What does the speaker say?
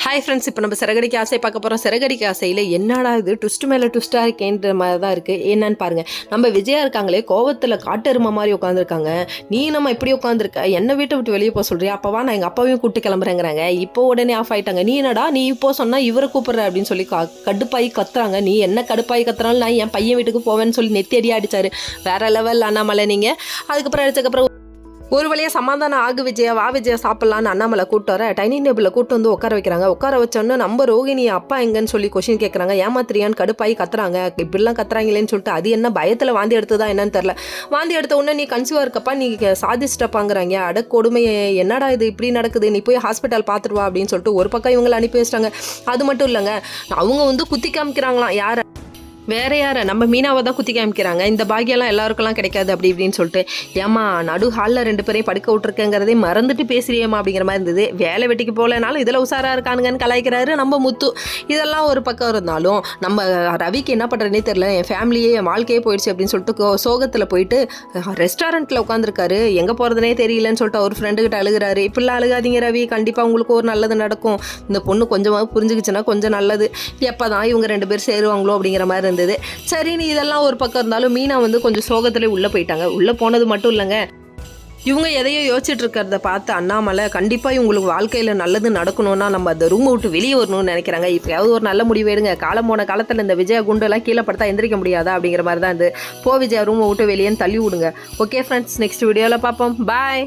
Hi friends, இப்போ நம்ம சிறகடிக்க ஆசை பார்க்க போகிறோம். சிறகடிக்க ஆசையில் என்னடா இது ட்விஸ்ட் மேலே ட்விஸ்ட்டாக இருக்கேன்ற மாதிரி தான் இருக்குது. என்னன்னு பாருங்கள். நம்ம விஜயா இருக்காங்களே, கோவத்தில் காட்டெருமை மாதிரி உட்காந்துருக்காங்க. நீ நம்ம இப்படி உட்காந்துருக்க, என்னை வீட்டை விட்டு வெளியே போக சொல்கிறியா? அப்போவா நான் எங்கள் அப்பாவையும் கூப்பிட்டு கிளம்புறேங்கிறாங்க. இப்போ உடனே ஆஃப் ஆகிட்டாங்க. நீ என்னடா நீ இப்போ சொன்னால் இவரை கூப்பிட்ற அப்படின்னு சொல்லி கடுப்பாகி கத்துறாங்க. நீ என்ன கடுப்பாகி கத்துறாலும் நான் என் பையன் வீட்டுக்கு போவேன்னு சொல்லி நெத்தி அடி அடிச்சாரு. வேற லெவல் அண்ணாமலை நீங்கள். அதுக்கப்புறம் அடிச்சதுக்கப்புறம் ஒரு வழியாக சமாதானம் ஆகு விஜயா, வா விஜயா சாப்பிட்லான்னு அண்ணாமலை கூப்பிட்டு வர டைனிங் டேபிளில் கூப்பிட்டு வந்து உட்கார வைக்கிறாங்க. உட்கார வச்சோன்னு நம்ம ரோகிணி அப்பா எங்கன்னு சொல்லி கொஸ்டின் கேட்குறாங்க. ஏமாத்திரியான்னு கடுப்பாகி கத்துறாங்க. இப்படிலாம் கத்துறாங்களேன்னு சொல்லிட்டு அது என்ன பயத்தில் வாந்தி எடுத்ததா என்னன்னு தெரில. வாந்தி எடுத்த உடனே நீ கன்சீவாக இருக்கப்பா, நீ சாதிச்சிட்டப்பாங்கிறாங்க. கொடுமையை என்னடா இது இப்படி நடக்குது, நீ போய் ஹாஸ்பிட்டல் பார்த்துட்டு வா அப்படின்னு சொல்லிட்டு ஒரு பக்கம் இவங்களை அனுப்பி வச்சிட்டாங்க. அது மட்டும் இல்லைங்க, அவங்க வந்து குத்தி காமிக்கிறாங்களாம். யாரை? வேற யாரை? நம்ம மீனாவை தான் குத்தி காமிக்கிறாங்க. இந்த பாக்கியெல்லாம் எல்லாருக்கெல்லாம் கிடைக்காது அப்படி இப்படின்னு சொல்லிட்டு. ஏமா நடு ஹாலில் 2 பேரையும் படுக்க விட்டுருக்கேங்கிறதே மறந்துட்டு பேசுறியம்மா அப்படிங்கிற மாதிரி இருந்தது. வேலை வெட்டிக்கு போகலனாலும் இதில் உசாராக இருக்கானுங்கன்னு கலாய்க்கிறாரு நம்ம முத்து. இதெல்லாம் ஒரு பக்கம் இருந்தாலும் நம்ம ரவிக்கு என்ன பண்ணுறதுனே தெரில. என் ஃபேமிலியே என் வாழ்க்கையே போயிடுச்சு அப்படின்னு சொல்லிட்டு சோகத்தில் போயிட்டு ரெஸ்டாரண்ட்டில் உட்காந்துருக்காரு. எங்கே போகிறதுனே தெரியலன்னு சொல்லிட்டு அவர் ஃப்ரெண்டுக்கிட்ட அழுகிறாரு. இப்படிலாம் அழுகாதீங்க ரவி, கண்டிப்பாக உங்களுக்கு ஒரு நல்லது நடக்கும். இந்த பொண்ணு கொஞ்சமாக புரிஞ்சுக்கிச்சுன்னா கொஞ்சம் நல்லது. எப்போ தான் இவங்க 2 பேர் சேருவாங்களோ அப்படிங்கிற மாதிரி இருந்தது. சரின்னு இதெல்லாம் ஒரு பக்கம் இருந்தாலும் மீனா வந்து கொஞ்சம் சோகத்திலே உள்ளே போயிட்டாங்க. உள்ளே போனது மட்டும் இல்லைங்க, இவங்க எதையோ யோசிச்சுட்டு இருக்கிறத பார்த்து அண்ணாமலை கண்டிப்பாக இவங்களுக்கு வாழ்க்கையில் நல்லது நடக்கணும்னா நம்ம அந்த ரூமை விட்டு வெளியே வரணும்னு நினைக்கிறாங்க. இப்போயாவது ஒரு நல்ல முடிவு எடுங்க. காலம் போன காலத்தில் இந்த விஜயா குண்டெல்லாம் கீழே படுத்தா எந்திரிக்க முடியாதா அப்படிங்கிற மாதிரி தான் இது. விஜயா ரூமை விட்டு வெளியேன்னு தள்ளி விடுங்க. ஓகே ஃப்ரெண்ட்ஸ், நெக்ஸ்ட் வீடியோவில் பார்ப்போம். பாய்.